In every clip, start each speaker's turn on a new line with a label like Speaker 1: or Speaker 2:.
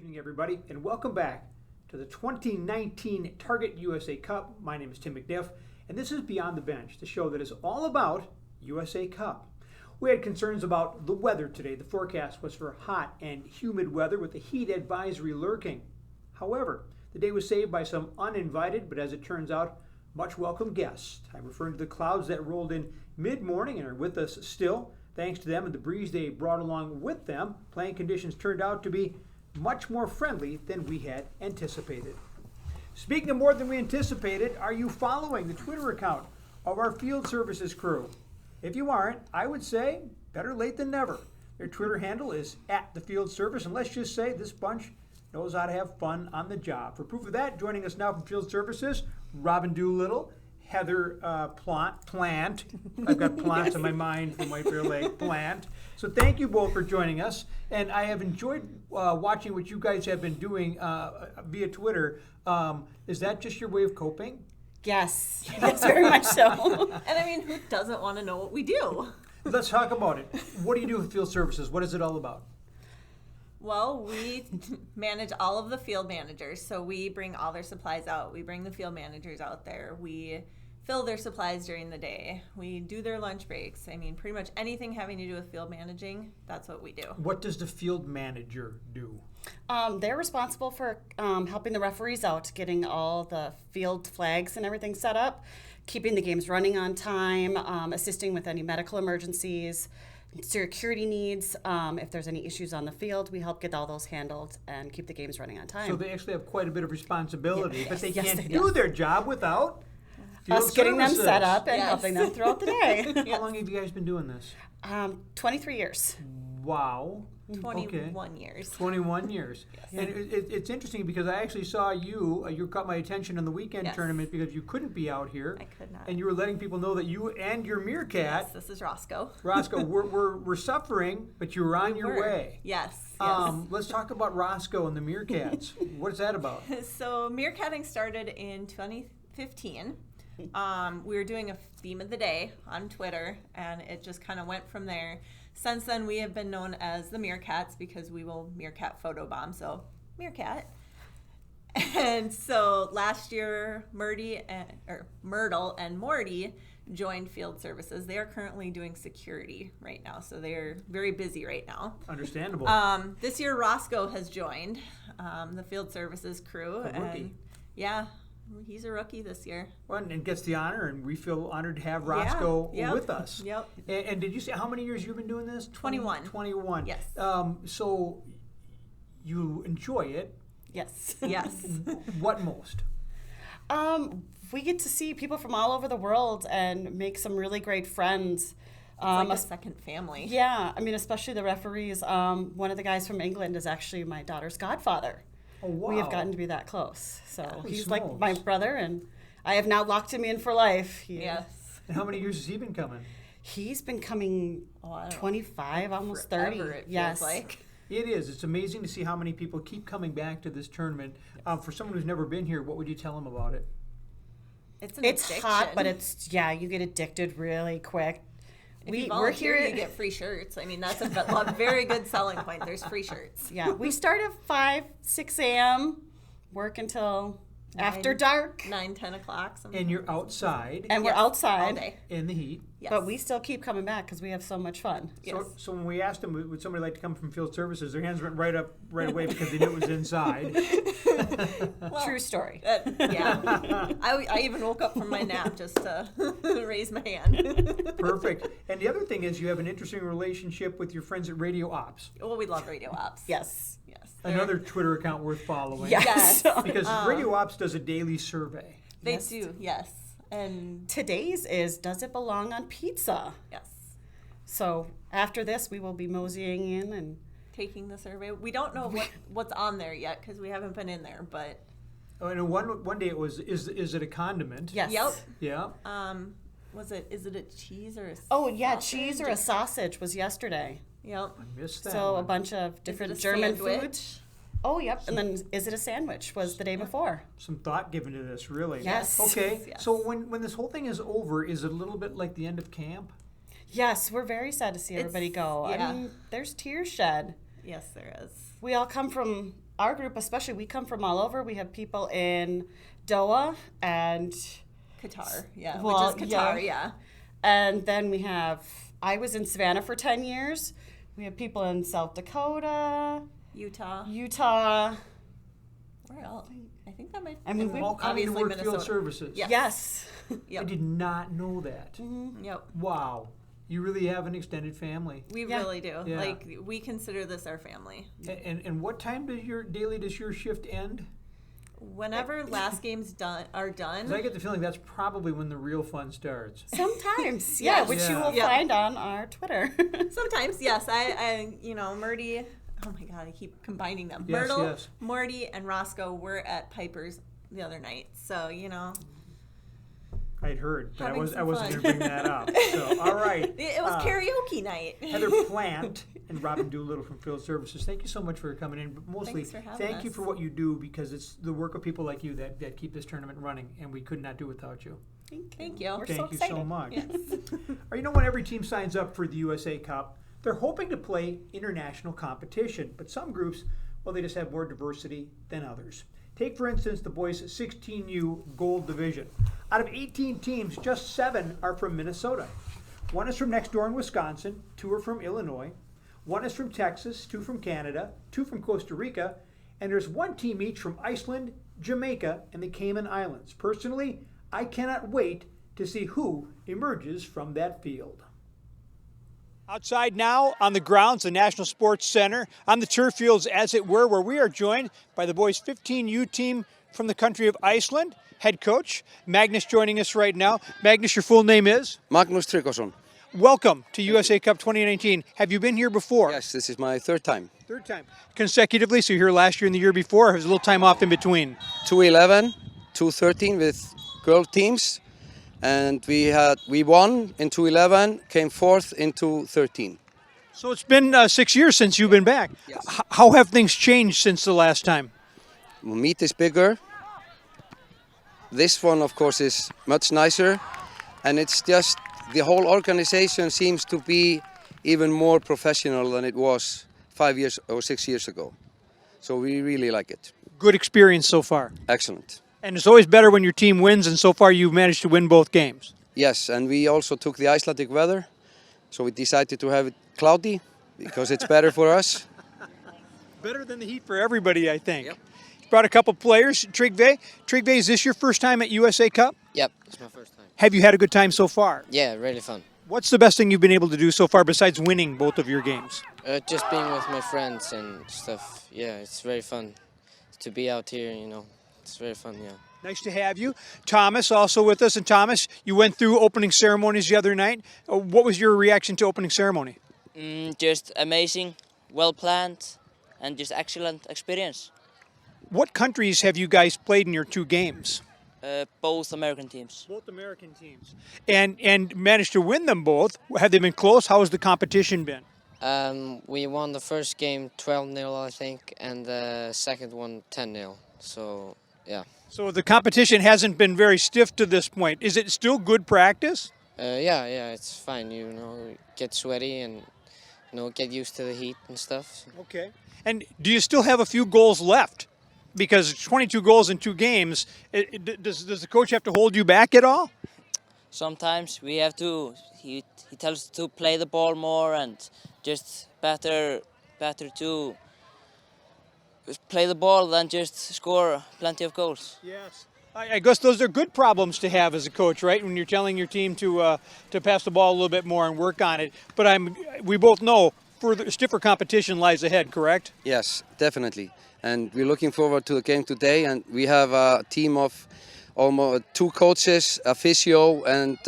Speaker 1: evening, everybody, and welcome back to the 2019 Target USA Cup. My name is Tim McNiff, and this is Beyond the Bench, the show that is all about USA Cup. We had concerns about the weather today. The forecast was for hot and humid weather with the heat advisory lurking. However, the day was saved by some uninvited, but as it turns out, much welcome guests. I'm referring to the clouds that rolled in mid-morning and are with us still. Thanks to them and the breeze they brought along with them, playing conditions turned out to be much more friendly than we had anticipated. Speaking of more than we anticipated, are you following the Twitter account of our field services crew? If you aren't, I would say better late than never. Their Twitter handle is @thefieldservice, and let's just say this bunch knows how to have fun on the job. For proof of that, joining us now from Field Services, Robin Doolittle, Heather Plant. I've got plants in my mind from White Bear Lake, Plant. So thank you both for joining us. And I have enjoyed watching what you guys have been doing via Twitter. Is that just your way of coping?
Speaker 2: Yes, yes, very much so.
Speaker 3: And I mean, who doesn't want to know what we do?
Speaker 1: Let's talk about it. What do you do with Field Services? What is it all about?
Speaker 3: Well, we manage all of the field managers, so we bring all their supplies out. We bring the field managers out there. We fill their supplies during the day. We do their lunch breaks. I mean, pretty much anything having to do with field managing, that's what we do.
Speaker 1: What does the field manager do?
Speaker 2: They're responsible for helping the referees out, getting all the field flags and everything set up, keeping the games running on time, assisting with any medical emergencies, security needs. If there's any issues on the field, we help get all those handled and keep the games running on time.
Speaker 1: So they actually have quite a bit of responsibility,
Speaker 2: Yes.
Speaker 1: but they
Speaker 2: Yes,
Speaker 1: can't
Speaker 2: they
Speaker 1: do
Speaker 2: do.
Speaker 1: their job without Field
Speaker 2: Us getting them
Speaker 1: Services.
Speaker 2: set up and
Speaker 3: Yes.
Speaker 2: helping them throughout the day.
Speaker 1: How long have you guys been doing this?
Speaker 2: 23 years.
Speaker 1: Wow.
Speaker 3: 21 years.
Speaker 1: 21 years. And it's interesting because I actually saw you caught my attention in the weekend
Speaker 3: Yes.
Speaker 1: tournament because you couldn't be out here.
Speaker 3: I could not.
Speaker 1: And you were letting people know that you and your Meerkat,
Speaker 3: Yes, this is Roscoe.
Speaker 1: Roscoe, were suffering, but you were on your way.
Speaker 3: Yes.
Speaker 1: Let's talk about Roscoe and the Meerkats. What is that about?
Speaker 3: So meerkatting started in 2015. We were doing a theme of the day on Twitter, and it just kind of went from there. Since then, we have been known as the Meerkats because we will meerkat photobomb, so meerkat. And so last year, Myrtle and Morty joined Field Services. They are currently doing security right now, so they're very busy right now.
Speaker 1: Understandable.
Speaker 3: This year, Roscoe has joined the Field Services crew.
Speaker 1: A rookie.
Speaker 3: And yeah, he's a rookie this year.
Speaker 1: Well, and gets the honor, and we feel honored to have Roscoe
Speaker 3: Yep.
Speaker 1: with us.
Speaker 3: Yep.
Speaker 1: And did you say how many years you've been doing this?
Speaker 3: 21.
Speaker 1: 21.
Speaker 3: Yes.
Speaker 1: So you enjoy it.
Speaker 2: Yes.
Speaker 3: Yes.
Speaker 1: What most?
Speaker 2: We get to see people from all over the world and make some really great friends.
Speaker 3: It's like a second family.
Speaker 2: Yeah, I mean, especially the referees. One of the guys from England is actually my daughter's godfather.
Speaker 1: Oh, wow.
Speaker 2: We have gotten to be that close. So
Speaker 1: Holy
Speaker 2: he's
Speaker 1: smokes.
Speaker 2: like my brother, and I have now locked him in for life.
Speaker 3: Yes.
Speaker 1: And how many years has he been coming?
Speaker 2: He's been coming
Speaker 3: I don't know.
Speaker 2: 25, almost
Speaker 3: Forever,
Speaker 2: 30.
Speaker 3: it feels
Speaker 2: Yes.
Speaker 3: like.
Speaker 1: It is. It's amazing to see how many people keep coming back to this tournament. For someone who's never been here, what would you tell them about it?
Speaker 3: It's an
Speaker 2: It's
Speaker 3: addiction.
Speaker 2: hot, but you get addicted really quick.
Speaker 3: If you
Speaker 2: we're
Speaker 3: volunteer,
Speaker 2: here.
Speaker 3: you get free shirts. I mean, that's a very good selling point. There's free shirts.
Speaker 2: Yeah, we start at 5, 6 a.m., work until after dark,
Speaker 3: 9, 10 o'clock.
Speaker 1: And you're outside
Speaker 2: and we're
Speaker 3: Yes, all
Speaker 2: outside.
Speaker 3: day.
Speaker 1: in the heat.
Speaker 3: Yes.
Speaker 2: But we still keep coming back because we have so much fun.
Speaker 3: Yes.
Speaker 1: So when we asked them, would somebody like to come from Field Services, their hands went right up right away because they knew it was inside.
Speaker 2: True story.
Speaker 3: Yeah. I even woke up from my nap just to raise my hand.
Speaker 1: Perfect. And the other thing is you have an interesting relationship with your friends at Radio Ops.
Speaker 3: Well, we love Radio Ops.
Speaker 2: Yes.
Speaker 3: Yes.
Speaker 1: Another Twitter account worth following.
Speaker 2: Yes.
Speaker 1: Because Radio Ops does a daily survey.
Speaker 3: They
Speaker 2: Yes.
Speaker 3: do, yes. And
Speaker 2: Today's is Does It Belong on Pizza?
Speaker 3: yes,
Speaker 2: So after this, we will be moseying in and
Speaker 3: taking the survey. We don't know what's on there yet because we haven't been in there, but
Speaker 1: Oh, and one day it was, is it a condiment?
Speaker 2: yes.
Speaker 3: Yep.
Speaker 1: Yeah.
Speaker 3: is it a cheese or a
Speaker 2: Oh yeah,
Speaker 3: sausage?
Speaker 2: cheese or a sausage was yesterday.
Speaker 3: Yep.
Speaker 1: I missed that
Speaker 2: So
Speaker 1: one.
Speaker 2: a bunch of
Speaker 3: Is
Speaker 2: different
Speaker 3: it a
Speaker 2: German
Speaker 3: sandwich?
Speaker 2: foods. Oh yep. And then is it a sandwich? Was the day before.
Speaker 1: Some thought given to this, really.
Speaker 2: Yes.
Speaker 1: Okay.
Speaker 3: Yes.
Speaker 1: So when this whole thing is over, is it a little bit like the end of camp?
Speaker 2: Yes, we're very sad to see everybody go.
Speaker 3: yeah.
Speaker 2: I mean, there's tears shed.
Speaker 3: Yes, there is.
Speaker 2: We all come from our group, especially, we come from all over. We have people in Doha and
Speaker 3: Qatar, yeah,
Speaker 2: well,
Speaker 3: which is Qatar, yeah.
Speaker 2: And then I was in Savannah for 10 years. We have people in South Dakota, Utah.
Speaker 3: Where else? I think that might.
Speaker 2: I mean,
Speaker 1: All coming to
Speaker 3: obviously
Speaker 1: work field
Speaker 3: Minnesota.
Speaker 1: services.
Speaker 3: Yeah.
Speaker 2: Yes.
Speaker 1: I did not know that.
Speaker 2: Mm-hmm.
Speaker 3: Yep.
Speaker 1: Wow. You really have an extended family.
Speaker 3: We
Speaker 2: Yeah.
Speaker 3: really do.
Speaker 1: Yeah.
Speaker 3: Like, we consider this our family.
Speaker 1: And what time does your shift end?
Speaker 3: Whenever last games are
Speaker 1: 'Cause
Speaker 3: done.
Speaker 1: I get the feeling that's probably when the real fun starts.
Speaker 2: Sometimes,
Speaker 3: Yes.
Speaker 2: which you will
Speaker 3: Yeah.
Speaker 2: find on our Twitter.
Speaker 3: Sometimes, yes. I Murdy. Oh my God, I keep combining them.
Speaker 1: Yes,
Speaker 3: Myrtle,
Speaker 1: yes.
Speaker 3: Morty, and Roscoe were at Piper's the other night. So,
Speaker 1: I'd heard, but
Speaker 3: Having
Speaker 1: I
Speaker 3: some
Speaker 1: wasn't
Speaker 3: fun.
Speaker 1: going to bring that up. So, all right.
Speaker 3: it was karaoke night.
Speaker 1: Heather Plant and Robin Doolittle from Field Services, thank you so much for coming in. But mostly,
Speaker 3: Thanks for having
Speaker 1: thank you
Speaker 3: us.
Speaker 1: for what you do, because it's the work of people like you that keep this tournament running, and we could not do without you.
Speaker 3: Thank you.
Speaker 2: We're
Speaker 1: Thank
Speaker 2: so
Speaker 1: you so
Speaker 2: excited.
Speaker 1: much.
Speaker 3: Yes.
Speaker 1: Or, when every team signs up for the USA Cup, they're hoping to play international competition. But some groups, well, they just have more diversity than others. Take, for instance, the boys' 16U Gold Division. Out of 18 teams, just 7 are from Minnesota. 1 is from next door in Wisconsin, 2 are from Illinois, 1 is from Texas, 2 from Canada, 2 from Costa Rica, and there's 1 team each from Iceland, Jamaica, and the Cayman Islands. Personally, I cannot wait to see who emerges from that field. Outside now on the grounds, the National Sports Center, on the turf fields, as it were, where we are joined by the boys' 15U team from the country of Iceland. Head coach Magnus joining us right now. Magnus, your full name is?
Speaker 4: Magnus Tryggvason.
Speaker 1: Welcome to USA Cup 2019. Have you been here before?
Speaker 4: Yes, this is my third time.
Speaker 1: Third time. Consecutively, so you're here last year and the year before, or there's a little time off in between?
Speaker 4: 2011, 2013 with girl teams, and we won in 2011, came fourth in 2013.
Speaker 1: So it's been 6 years since you've been back.
Speaker 4: Yes.
Speaker 1: How have things changed since the last time?
Speaker 4: Meat is bigger. This one, of course, is much nicer, and it's just the whole organization seems to be even more professional than it was 5 years or 6 years ago. So we really like it.
Speaker 1: Good experience so far.
Speaker 4: Excellent.
Speaker 1: And it's always better when your team wins, and so far you've managed to win both games.
Speaker 4: Yes, and we also took the Icelandic weather, so we decided to have it cloudy because it's better for us.
Speaker 1: Better than the heat for everybody, I think.
Speaker 4: Yep.
Speaker 1: You brought a couple players. Trigve, is this your first time at USA Cup?
Speaker 5: Yep, it's my first time.
Speaker 1: Have you had a good time so far?
Speaker 5: Yeah, really fun.
Speaker 1: What's the best thing you've been able to do so far besides winning both of your games?
Speaker 5: Just being with my friends and stuff. Yeah, it's very fun to be out here, It's very fun, yeah.
Speaker 1: Nice to have you. Thomas also with us. And Thomas, you went through opening ceremonies the other night. What was your reaction to opening ceremony?
Speaker 6: Just amazing, well planned, and just excellent experience.
Speaker 1: What countries have you guys played in your 2 games?
Speaker 6: Both American teams.
Speaker 1: Both American teams. And managed to win them both. Have they been close? How has the competition been?
Speaker 5: We won the first game 12-0, I think, and the second one 10-0. So, yeah.
Speaker 1: So the competition hasn't been very stiff to this point. Is it still good practice?
Speaker 5: Yeah, it's fine. Get sweaty and get used to the heat and stuff.
Speaker 1: Okay. And do you still have a few goals left? Because 22 goals in 2 games, does the coach have to hold you back at all?
Speaker 6: Sometimes we have to. He tells us to play the ball more and just better to play the ball than just score plenty of goals.
Speaker 1: Yes. I guess those are good problems to have as a coach, right? When you're telling your team to pass the ball a little bit more and work on it. But we both know further stiffer competition lies ahead, correct?
Speaker 4: Yes, definitely. And we're looking forward to the game today. And we have a team of almost 2 coaches, a physio, and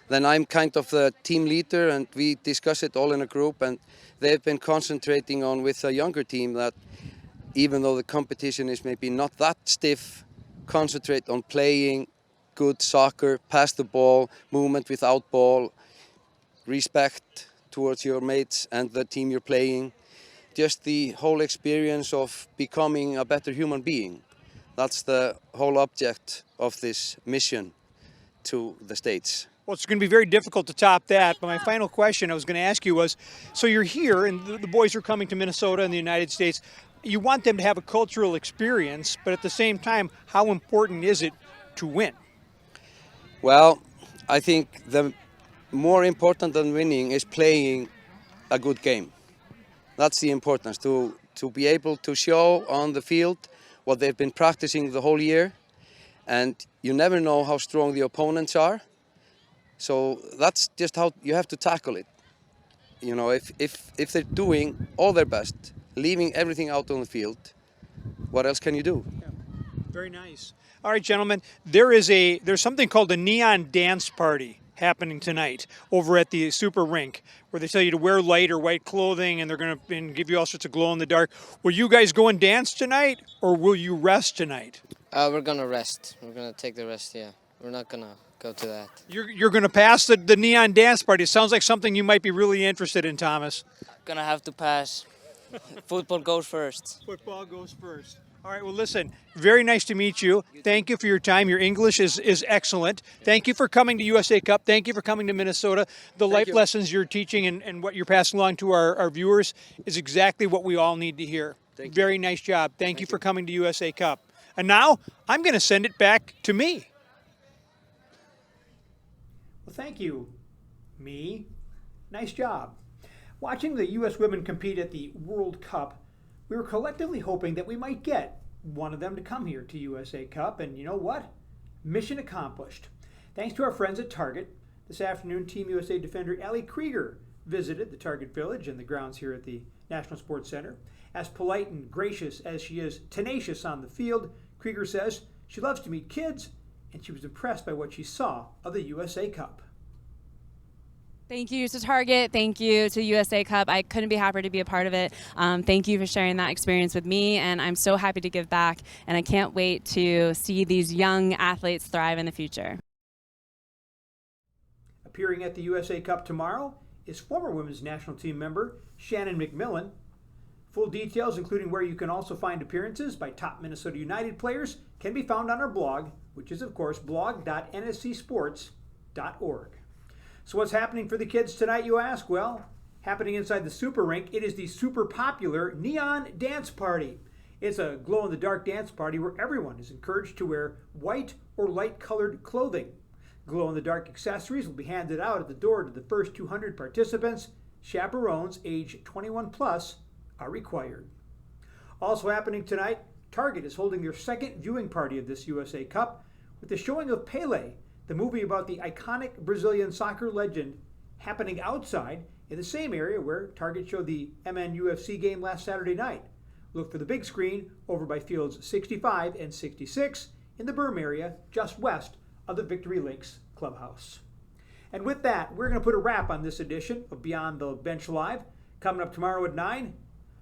Speaker 4: then I'm kind of the team leader. And we discuss it all in a group. And they've been concentrating on with a younger team that even though the competition is maybe not that stiff, concentrate on playing good soccer, pass the ball, movement without ball, respect towards your mates and the team you're playing. Just the whole experience of becoming a better human being. That's the whole object of this mission to the States.
Speaker 1: Well, it's going to be very difficult to top that. But my final question I was going to ask you was, so you're here and the boys are coming to Minnesota and the United States. you want them to have a cultural experience, but at the same time, how important is it to win?
Speaker 4: Well, I think the more important than winning is playing a good game. That's the importance, to be able to show on the field what they've been practicing the whole year. And you never know how strong the opponents are. So that's just how you have to tackle it. You know, if they're doing all their best, leaving everything out on the field, what else can you do?
Speaker 1: Yeah. Very nice. All right, gentlemen, there's something called a neon dance party happening tonight over at the Super Rink, where they tell you to wear light or white clothing, and they're going to give you all sorts of glow in the dark. Will you guys go and dance tonight, or will you rest tonight?
Speaker 5: We're gonna rest. We're gonna take the rest. Yeah, we're not gonna go to that.
Speaker 1: You're going to pass the neon dance party. It sounds like something you might be really interested in, Thomas.
Speaker 6: Gonna have to pass. Football goes first.
Speaker 1: Football goes first. All right, well, listen, very nice to meet you. Thank you for your time. Your English is excellent. Thank you for coming to USA Cup. Thank you for coming to Minnesota. The life lessons you're teaching and what you're passing along to our viewers is exactly what we all need to hear. Very nice job. Thank you for coming to USA Cup. And now I'm going to send it back to me. Well, thank you, me. Nice job. Watching the U.S. women compete at the World Cup, we were collectively hoping that we might get one of them to come here to USA Cup, and you know what? Mission accomplished. Thanks to our friends at Target, this afternoon Team USA defender Allie Krieger visited the Target Village and the grounds here at the National Sports Center. As polite and gracious as she is tenacious on the field, Krieger says she loves to meet kids, and she was impressed by what she saw of the USA Cup.
Speaker 7: Thank you to Target. Thank you to USA Cup. I couldn't be happier to be a part of it. Thank you for sharing that experience with me, and I'm so happy to give back, and I can't wait to see these young athletes thrive in the future.
Speaker 1: Appearing at the USA Cup tomorrow is former women's national team member Shannon McMillan. Full details, including where you can also find appearances by top Minnesota United players, can be found on our blog, which is, of course, blog.nscsports.org. So what's happening for the kids tonight, you ask? Well, happening inside the Super Rink, it is the super popular Neon Dance Party. It's a glow-in-the-dark dance party where everyone is encouraged to wear white or light-colored clothing. Glow-in-the-dark accessories will be handed out at the door to the first 200 participants. Chaperones age 21 plus are required. Also happening tonight, Target is holding their second viewing party of this USA Cup with the showing of Pelé, the movie about the iconic Brazilian soccer legend, happening outside in the same area where Target showed the MN-UFC game last Saturday night. Look for the big screen over by fields 65 and 66 in the berm area just west of the Victory Lakes Clubhouse. And with that, we're going to put a wrap on this edition of Beyond the Bench Live. Coming up tomorrow at 9,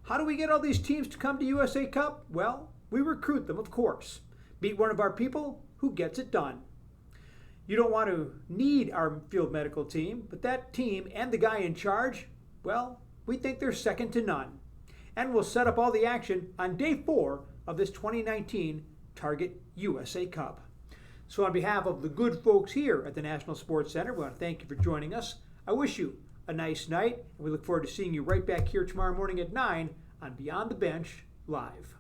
Speaker 1: how do we get all these teams to come to USA Cup? Well, we recruit them, of course. Meet one of our people who gets it done. You don't want to need our field medical team, but that team and the guy in charge, well, we think they're second to none. And we'll set up all the action on day 4 of this 2019 Target USA Cup. So on behalf of the good folks here at the National Sports Center, we want to thank you for joining us. I wish you a nice night, and we look forward to seeing you right back here tomorrow morning at 9 on Beyond the Bench Live.